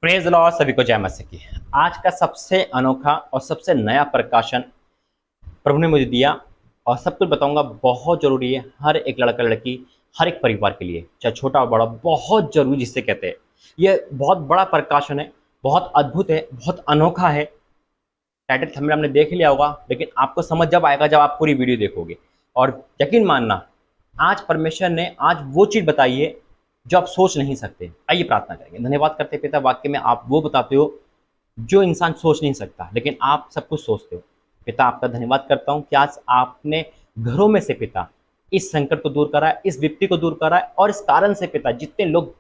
Praise Lord, सभी को जय मसीह की। आज का सबसे अनोखा और सबसे नया प्रकाशन प्रभु ने मुझे दिया और सब कुछ बताऊंगा। बहुत जरूरी है हर एक लड़का लड़की, हर एक परिवार के लिए, चाहे छोटा बड़ा, बहुत जरूरी जिसे कहते हैं। ये बहुत बड़ा प्रकाशन है, बहुत अद्भुत है, बहुत अनोखा है। टाइटल थंबनेल हमने देख लिया होगा, लेकिन आपको समझ जब आएगा जब आप पूरी वीडियो देखोगे। और यकीन मानना, आज परमेश्वर ने आज वो चीज़ बताई है जो आप सोच नहीं सकते। आइए प्रार्थना करेंगे। धन्यवाद करते पिता, वाक्य में आप वो बताते हो जो इंसान सोच नहीं सकता, लेकिन आप सब कुछ सोचते हो। पिता, आपका धन्यवाद करता हूँ कि आज आपने घरों में से पिता इस संकट को दूर करा है, इस विपत्ति को दूर करा है। और इस कारण से पिता जितने लोग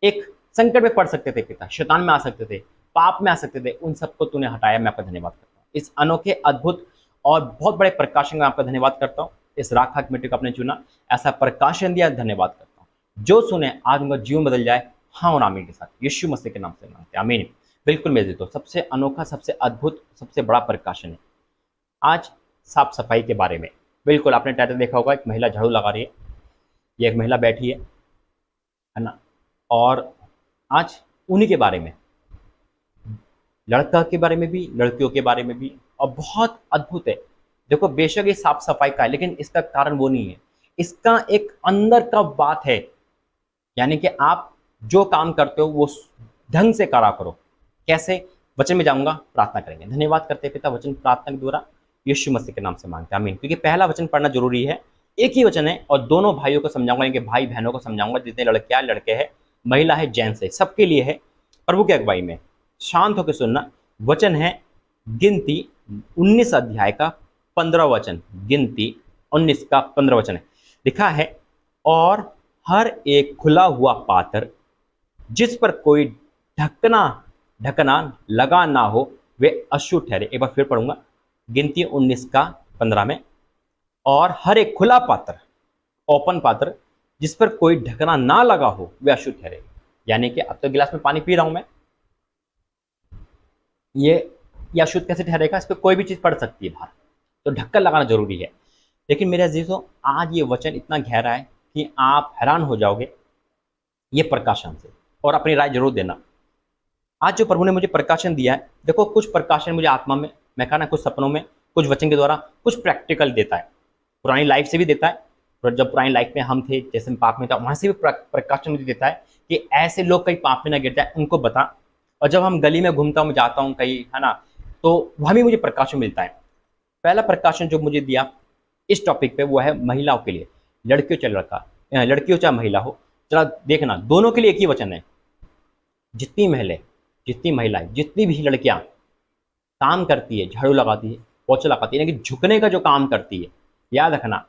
एक संकट में पड़ सकते थे पिता, शैतान में आ सकते थे, पाप में आ सकते थे, उन सबको तूने हटाया। मैं आपका धन्यवाद करता हूँ। इस अनोखे, अद्भुत और बहुत बड़े प्रकाशन में आपका धन्यवाद करता हूँ। इस राख खाक मिट्टी को आपने चुना, ऐसा प्रकाशन दिया, धन्यवाद करता हूँ। जो सुने आज उनका जीवन बदल जाए। हाँ और आमीन के साथ यीशु मसीह के नाम से मांगते हैं, आमीन। बिल्कुल मेरे तो सबसे अनोखा, सबसे अद्भुत, सबसे बड़ा प्रकाशन है आज साफ सफाई के बारे में। बिल्कुल आपने टाइटल देखा होगा, एक महिला झाड़ू लगा रही है, ये एक महिला बैठी है ना। और आज उन्हीं के बारे में, लड़का के बारे में भी, लड़कियों के बारे में भी, और बहुत अद्भुत है। देखो, बेशक ये साफ सफाई का है, लेकिन इसका कारण वो नहीं है, इसका एक अंदर का बात है। यानी कि आप जो काम करते हो वो ढंग से करा करो। कैसे? वचन में जाऊंगा, प्रार्थना करेंगे। धन्यवाद करते पिता, वचन प्रार्थना के द्वारा यीशु मसीह के नाम से मांगते हैं, आमीन। क्योंकि पहला वचन पढ़ना जरूरी है, एक ही वचन है और दोनों भाइयों को समझाऊंगा, इनके भाई बहनों को समझाऊंगा, जितने लड़कियां लड़के हैं, महिला है, जेंट्स है, सबके लिए है। प्रभु की अगुवाई में शांत होकर सुनना। वचन है गिनती 19 अध्याय का 15 वचन। गिनती 19 का 15 वचन है, लिखा है, और हर एक खुला हुआ पात्र जिस पर कोई ढकना लगा ना हो वे अशुद्ध ठहरे। एक बार फिर पढ़ूंगा, गिनती 19 का 15 में, और हर एक खुला पात्र, ओपन पात्र, जिस पर कोई ढकना ना लगा हो वे अशुद्ध ठहरे। यानी कि अब तो गिलास में पानी पी रहा हूं मैं, ये अशुद्ध कैसे ठहरेगा? इस पर कोई भी चीज पड़ सकती है बाहर, तो ढक्कन लगाना जरूरी है। लेकिन मेरे अजीजों, आज ये वचन इतना गहरा है कि आप हैरान हो जाओगे ये प्रकाशन से, और अपनी राय जरूर देना। आज जो प्रभु ने मुझे प्रकाशन दिया है, देखो, कुछ प्रकाशन मुझे आत्मा में, मैं कहा ना, कुछ सपनों में, कुछ वचन के द्वारा, कुछ प्रैक्टिकल देता है, पुरानी लाइफ से भी देता है। और जब पुरानी लाइफ में हम थे, जैसे पाप में था, वहां से भी प्रकाशन मुझे देता है कि ऐसे लोग कहीं पाप में ना गिर जाए, उनको बता। और जब हम गली में घूमता हूँ, जाता हूँ कहीं, है ना, तो वहां भी मुझे प्रकाशन मिलता है। पहला प्रकाशन जो मुझे दिया इस टॉपिक पे, वो है महिलाओं के लिए। लड़कियों चाहे लड़का, लड़कियों चाहे महिला हो, जरा देखना, दोनों के लिए एक ही वचन है। जितनी महिलाएं, जितनी भी लड़कियां काम करती है, झाड़ू लगाती है, पोछा लगाती है, यानी कि झुकने का जो काम करती है, याद रखना,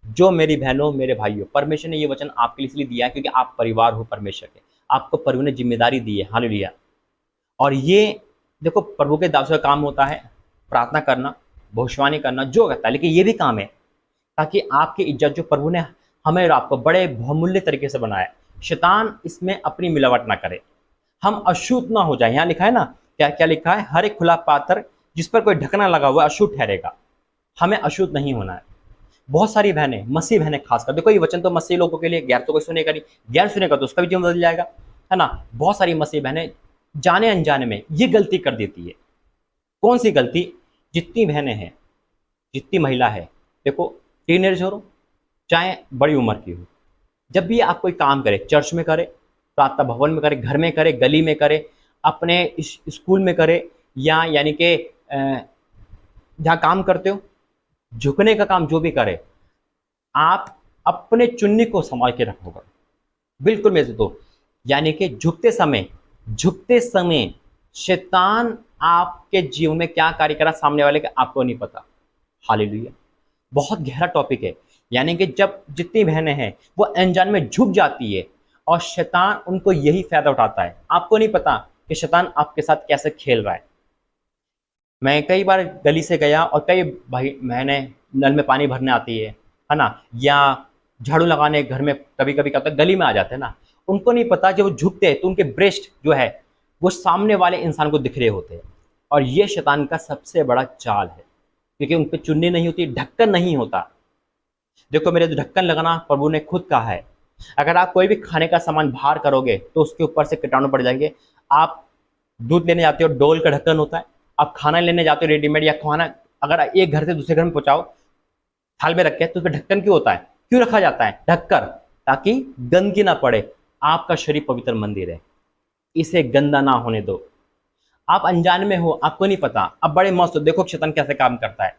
जो मेरी बहनों, मेरे भाइयों, परमेश्वर ने ये वचन आपके लिए इसलिए दिया है क्योंकि आप परिवार हो परमेश्वर के, आपको प्रभु ने जिम्मेदारी दी है। हालेलुया। और ये देखो, प्रभु के दासों का काम होता है प्रार्थना करना, भविष्यवाणी करना, जो करता है, लेकिन ये भी काम है ताकि आपकी इज्जत, जो प्रभु ने हमें और आपको बड़े बहुमूल्य तरीके से बनाया, शैतान इसमें अपनी मिलावट ना करे, हम अशुद्ध ना हो जाए। यहाँ लिखा है ना, क्या क्या लिखा है? हर एक खुला पात्र जिस पर कोई ढकना लगा हुआ अशुद्ध ठहरेगा। हमें अशुद्ध नहीं होना है। बहुत सारी बहनें, मसीह बहनें खासकर, देखो ये वचन तो मसीह लोगों के लिए, गैर तो कोई सुनेगा नहीं, गैर सुनेगा तो उसका भी जीवन बदल जाएगा, है ना। बहुत सारी मसीह बहनें जाने अनजाने में ये गलती कर देती है। कौन सी गलती? जितनी बहनें हैं, जितनी महिला है, देखो, टीनेजर हो चाहे बड़ी उम्र की हो, जब भी आप कोई काम करे, चर्च में करे, प्रार्थना भवन में करे, घर में करे, गली में करे, अपने स्कूल में करे, या यानी कि जहाँ काम करते हो, झुकने का काम जो भी करे, आप अपने चुन्नी को संभाल के रखोगे। बिल्कुल मेरे तो, यानी कि झुकते समय शैतान आपके जीवन में क्या कार्य करा सामने वाले का आपको नहीं पता। हालेलुया। बहुत गहरा टॉपिक है। यानी कि जब जितनी बहनें हैं वो अनजान में झुक जाती है, और शैतान उनको यही फायदा उठाता है। आपको नहीं पता कि शैतान आपके साथ कैसे खेल रहा है। मैं कई बार गली से गया, और कई भाई मैंने नल में पानी भरने आती है ना, या झाड़ू लगाने घर में कभी कभी क्या होता है, गली में आ जाते हैं ना, उनको नहीं पता जब वो झुकते हैं तो उनके ब्रेस्ट जो है वो सामने वाले इंसान को दिख रहे होते हैं। और ये शैतान का सबसे बड़ा चाल है, क्योंकि उन पर चुन्नी नहीं होती, ढक्कन नहीं होता। देखो मेरे, ढक्कन लगाना प्रभु ने खुद कहा है अगर आप कोई भी खाने का सामान बाहर करोगे तो उसके ऊपर से कीटाणु पड़ जाएंगे। आप दूध लेने जाते हो, डोल का ढक्कन होता है। आप खाना लेने जाते हो रेडीमेड, या खाना अगर एक घर से दूसरे घर में पहुंचाओ थाल में रख के, तो उसमें ढक्कन क्यों होता है, क्यों रखा जाता है ढककर? ताकि गंदगी ना पड़े। आपका शरीर पवित्र मंदिर है, इसे गंदा ना होने दो। आप अनजान में हो, आपको नहीं पता, अब बड़े मस्त हो। देखो शैतान कैसे काम करता है।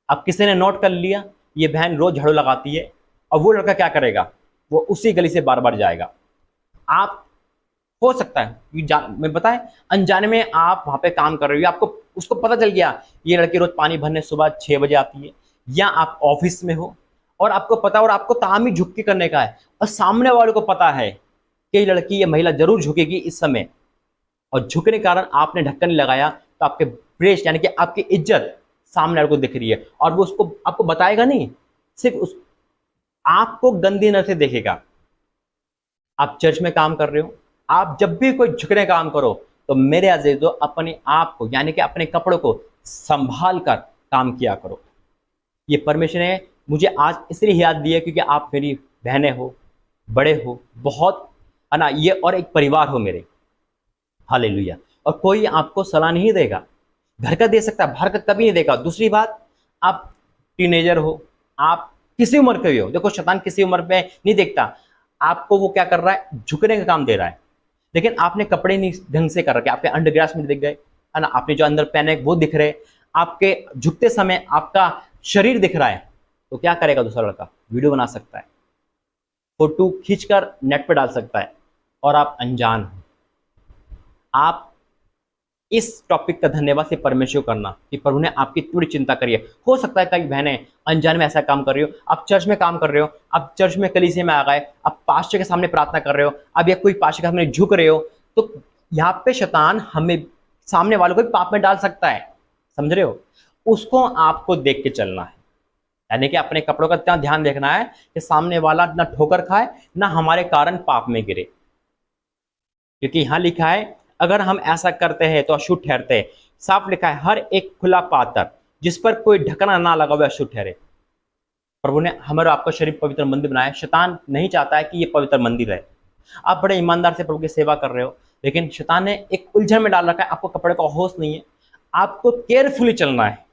अब किसी ने नोट कर लिया ये बहन रोज झाड़ू लगाती है, और वो लड़का क्या करेगा, वो उसी गली से बार बार जाएगा। आप हो सकता है मैं बताएं, अनजाने में आप वहां पे काम कर रहे हो, आपको उसको पता चल गया ये लड़की रोज पानी भरने सुबह 6 बजे आती है, या आप ऑफिस में हो और आपको पता, और आपको काम ही झुक के करने का है, और सामने वाले को पता है कि ये लड़की, ये महिला जरूर झुकेगी इस समय, और झुकने के कारण आपने ढक्कन नहीं लगाया, तो आपके प्रेस यानी कि आपकी इज्जत सामने वाले को दिख रही है, और वो उसको आपको बताएगा नहीं, सिर्फ उस आपको गंदी नजर से देखेगा। आप चर्च में काम कर रहे हो, आप जब भी कोई झुकने का काम करो तो मेरे अजीजों अपने आप को यानी कि अपने कपड़ों को संभाल कर काम किया करो। ये परमेश्वर ने मुझे आज इसलिए याद दी है क्योंकि आप मेरी बहनें हो, बड़े हो, बहुत है ना, ये और एक परिवार हो मेरे। हालेलुया। और कोई आपको सलाह नहीं देगा, घर का दे सकता है, बाहर का कभी नहीं देगा। दूसरी बात, आप टीनेजर हो, आप किसी उम्र के हो, देखो शैतान किसी उम्र पे नहीं देखता। आपको वो क्या कर रहा है, झुकने का काम दे रहा है, लेकिन आपने कपड़े नहीं ढंग से कर रखे, आपके अंडरग्रास में दिख गए है ना, आपने जो अंदर पहने वो दिख रहे, आपके झुकते समय आपका शरीर दिख रहा है, तो क्या करेगा दूसरा लड़का, वीडियो बना सकता है, फोटो खींचकर नेट पे डाल सकता है, और आप अनजान हो। आप इस टॉपिक का धन्यवाद से परमेश्वर करना कि प्रभु ने आपकी थोड़ी चिंता करी है। हो सकता है कई बहनें अनजान में ऐसा काम कर रही हो, आप चर्च में काम कर रहे हो, आप चर्च में कलीसिया में आ गए, आप पास्टर के सामने प्रार्थना कर रहे हो, अब या कोई पास्टर के सामने झुक रहे हो, तो यहाँ पे शैतान हमें सामने वालों को भी पाप में डाल सकता है, समझ रहे हो? उसको आपको देख के चलना है, यानी कि अपने कपड़ों का इतना ध्यान देखना है कि सामने वाला ना ठोकर खाए ना हमारे कारण पाप में गिरे, क्योंकि यहाँ लिखा है अगर हम ऐसा करते हैं तो अशुद्ध ठहरते हैं। साफ लिखा है हर एक खुला पात्र जिस पर कोई ढकना ना लगा हुआ अशुद्ध ठहरे। प्रभु ने हमारे आपका शरीर पवित्र मंदिर बनाया, शैतान नहीं चाहता है कि ये पवित्र मंदिर है। आप बड़े ईमानदार से प्रभु की सेवा कर रहे हो, लेकिन शैतान ने एक उलझन में डाल रखा है, आपको कपड़े का होश नहीं है। आपको केयरफुली चलना है,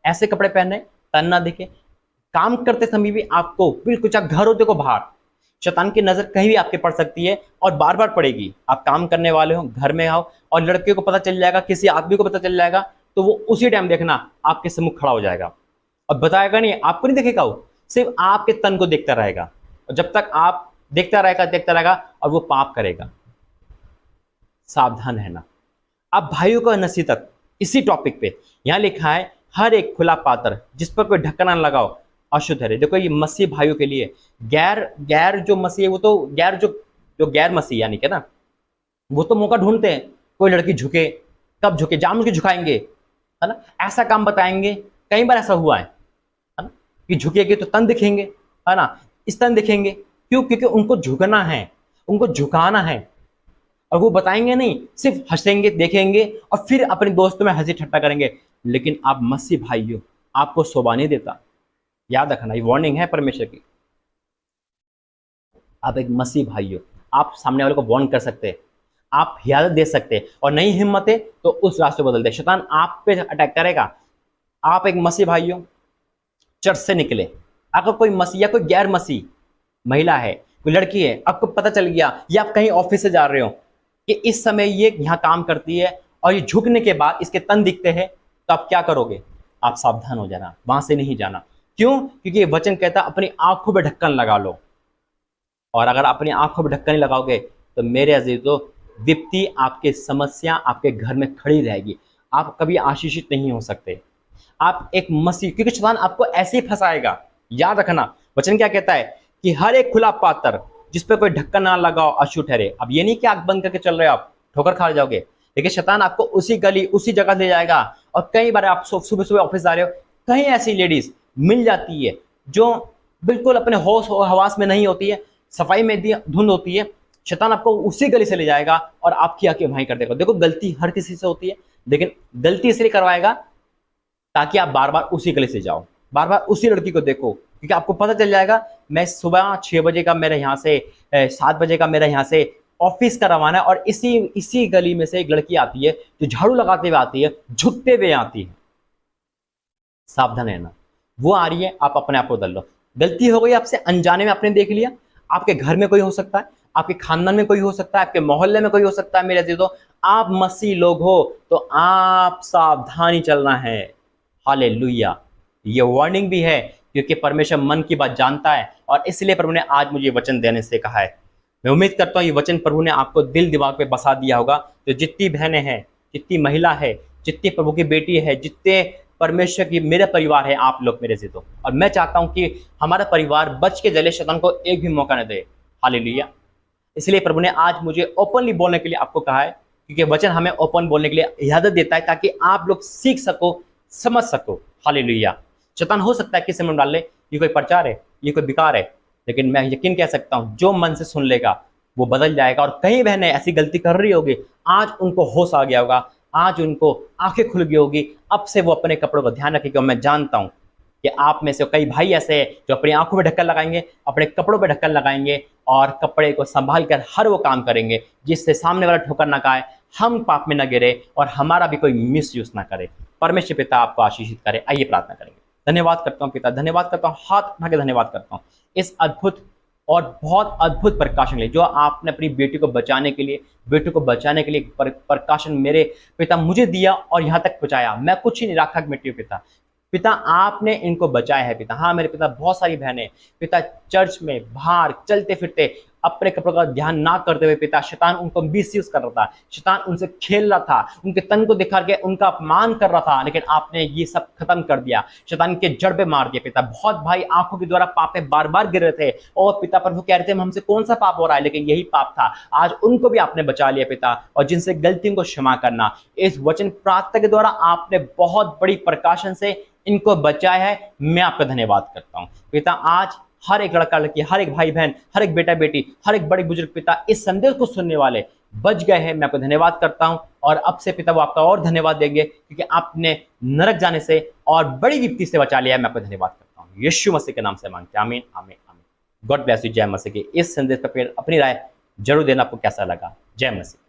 ऐसे कपड़े पहने तन ना दिखे। काम करते समय भी आपको बिल्कुल, चाहे घर हो देखो बाहर, शैतान की नजर कहीं भी आपके पड़ सकती है और बार बार पड़ेगी। आप काम करने वाले हो, घर में आओ, और लड़के को पता चल जाएगा, किसी आदमी को पता चल जाएगा, तो वो उसी टाइम देखना आपके सम्मुख खड़ा हो जाएगा और बताएगा नहीं, आपको नहीं देखेगा, वो सिर्फ आपके तन को देखता रहेगा, और जब तक आप देखता रहेगा और वो पाप करेगा। सावधान रहना। अब भाइयों का नसीहत इसी टॉपिक पे यहाँ लिखा है हर एक खुला पात्र जिस पर कोई ढक्कन न लगाओ अशुद्ध है। देखो ये मसीह भाइयों के लिए, गैर जो मसीह है वो तो गैर जो गैर मसीह यानी कि ना, वो तो मौका ढूंढते हैं कोई लड़की झुके, कब झुके, जामुन के झुकाएंगे, है ना, ऐसा काम बताएंगे। कई बार ऐसा हुआ है ना, कि झुकेगी तो तन दिखेंगे, है ना, इस तन दिखेंगे, क्यों? क्योंकि उनको झुकना है, उनको झुकाना है, और वो बताएंगे नहीं, सिर्फ हंसेंगे, देखेंगे और फिर अपने दोस्तों में हंसी ठट्टा करेंगे। लेकिन आप मसीह भाइयों, आपको शोभा नहीं देता, याद रखना, ये वार्निंग है परमेश्वर की। आप एक मसीह भाइयों, आप सामने वाले को वार्न कर सकते हैं, आप हिदायत दे सकते हैं, और नहीं हिम्मत है तो उस रास्ते को बदल दे। शैतान आप पे अटैक करेगा। आप एक मसीह भाइयों चर्च से निकले, अगर कोई मसीह या कोई गैर मसीह महिला है, कोई लड़की है, आपको पता चल गया, या आप कहीं ऑफिस से जा रहे हो कि इस समय ये यहाँ काम करती है और ये झुकने के बाद इसके तन दिखते हैं, तो आप क्या करोगे? आप सावधान हो जाना, वहां से नहीं जाना। क्यों? क्योंकि ये वचन कहता है अपनी आंखों पे ढक्कन लगा लो, और अगर अपनी आंखों पे ढक्कन नहीं लगाओगे तो मेरे अजीजों, विपत्ति आपके समस्या आपके घर में खड़ी रहेगी, आप कभी आशीषित नहीं हो सकते। आप एक मसीह, क्योंकि शैतान आपको ऐसे ही फंसाएगा। याद रखना, वचन क्या कहता है कि हर एक खुला पात्र जिस पे कोई ढक्कन ना लगाओ अशुद्ध ठहरे। अब ये नहीं कि आंख बंद करके चल रहे हो आप, ठोकर खा जाओगे, लेकिन शैतान आपको उसी गली उसी जगह ले जाएगा। और कई बार आप सुबह सुबह ऑफिस जा रहे हो, कहीं ऐसी लेडीज मिल जाती है जो बिल्कुल अपने होश और हवास में नहीं होती है, सफाई में धुंध होती है, शैतान आपको उसी गली से ले जाएगा और आपकी आंखें वहीं कर देगा। देखो गलती हर किसी से होती है, लेकिन गलती इसलिए करवाएगा ताकि आप बार बार उसी गली से जाओ, बार बार उसी लड़की को देखो, क्योंकि आपको पता चल जाएगा मैं सुबह 6 बजे का मेरा यहाँ से 7 बजे का मेरा यहाँ से ऑफिस का रवाना है, और इसी गली में से एक लड़की आती है जो झाड़ू लगाते हुए आती है, झुकते हुए आती है। सावधान रहना, वो आ रही है, आप अपने आप को बदल लो। गलती हो गई आपसे, अनजाने में आपने देख लिया, आपके घर में कोई हो सकता है, आपके खानदान में कोई हो सकता है, आपके मोहल्ले में कोई हो सकता है। मेरे अजीजों, आप मसीह लोग हो तो आप सावधानी चलना है। हालेलुया। ये वार्निंग भी है क्योंकि परमेश्वर मन की बात जानता है, और इसलिए प्रभु ने आज मुझे वचन देने से कहा है। मैं उम्मीद करता हूँ ये वचन प्रभु ने आपको दिल दिमाग पे बसा दिया होगा। तो जितनी बहनें हैं, जितनी महिला है, जितनी प्रभु की बेटी है, जितने परमेश्वर की मेरा परिवार है, आप लोग मेरे जितो, और मैं चाहता हूँ कि हमारा परिवार बच के जले, शैतान को एक भी मौका न दे। हालेलुया। इसलिए प्रभु ने आज मुझे ओपनली बोलने के लिए आपको कहा है, क्योंकि वचन हमें ओपन बोलने के लिए इजाजत देता है ताकि आप लोग सीख सको, समझ सको। हालेलुया। शैतान हो सकता है किसी में डाल ले ये कोई प्रचार है, ये कोई बेकार है, लेकिन मैं यकीन कह सकता हूं जो मन से सुन लेगा वो बदल जाएगा। और कई बहनें ऐसी गलती कर रही होगी, आज उनको होश आ गया होगा, आज उनको आंखें खुल गई होगी, अब से वो अपने कपड़ों का ध्यान रखेंगे। और मैं जानता हूं कि आप में से कई भाई ऐसे हैं जो अपनी आंखों पे ढक्कन लगाएंगे, अपने कपड़ों पे ढक्कन लगाएंगे, और कपड़े को संभाल कर हर वो काम करेंगे जिससे सामने वाला ठोकर ना खाए, हम पाप में न गिरे, और हमारा भी कोई मिस यूज ना करे। परमेश्वर पिता आपको आशीषित करे। आइए प्रार्थना करेंगे। धन्यवाद करता हूँ पिता, धन्यवाद करता हूँ, हाथ उठा के धन्यवाद करता हूँ इस अद्भुत और बहुत अद्भुत प्रकाशन के लिए जो आपने अपनी बेटी को बचाने के लिए, बेटी को बचाने के लिए प्रकाशन मेरे पिता मुझे दिया और यहाँ तक पहुँचाया। मैं कुछ ही नहीं रखा मिट्टी पिता, पिता आपने इनको बचाया है पिता। हाँ मेरे पिता, बहुत सारी बहनें पिता चर्च में बाहर चलते फिरते अपने कपड़ों का ध्यान ना करते हुए पिता, शैतान उनको मिसयूज कर रहा था, शैतान उनसे खेल रहा था, उनके तन को दिखा के उनका अपमान कर रहा था, लेकिन आपने ये सब खत्म कर दिया, शैतान के जड़ पे मार दिया पिता। बहुत भाई आंखों के द्वारा पाप पे बार बार गिर रहे थे, और पिता प्रभु कह रहे थे हमसे कौन सा पाप हो रहा है, लेकिन यही पाप था। आज उनको भी आपने बचा लिया पिता, और जिनसे गलतियों को क्षमा करना, इस वचन प्रार्थना के द्वारा आपने बहुत बड़ी प्रकाशन से इनको बचाया है। मैं आपका धन्यवाद करता हूँ पिता। आज हर एक लड़का लड़की, हर एक भाई बहन, हर एक बेटा बेटी, हर एक बड़े बुजुर्ग पिता इस संदेश को सुनने वाले बच गए हैं। मैं आपको धन्यवाद करता हूं, और अब से पिता वो आपका और धन्यवाद देंगे क्योंकि आपने नरक जाने से और बड़ी विपत्ति से बचा लिया है। मैं आपको धन्यवाद करता हूं यीशु मसीह के नाम से मांगते हैं, आमीन आमीन आमीन। God bless you. जय मसीह की। इस संदेश पर अपनी राय जरूर देना, आपको कैसा लगा। जय मसीह।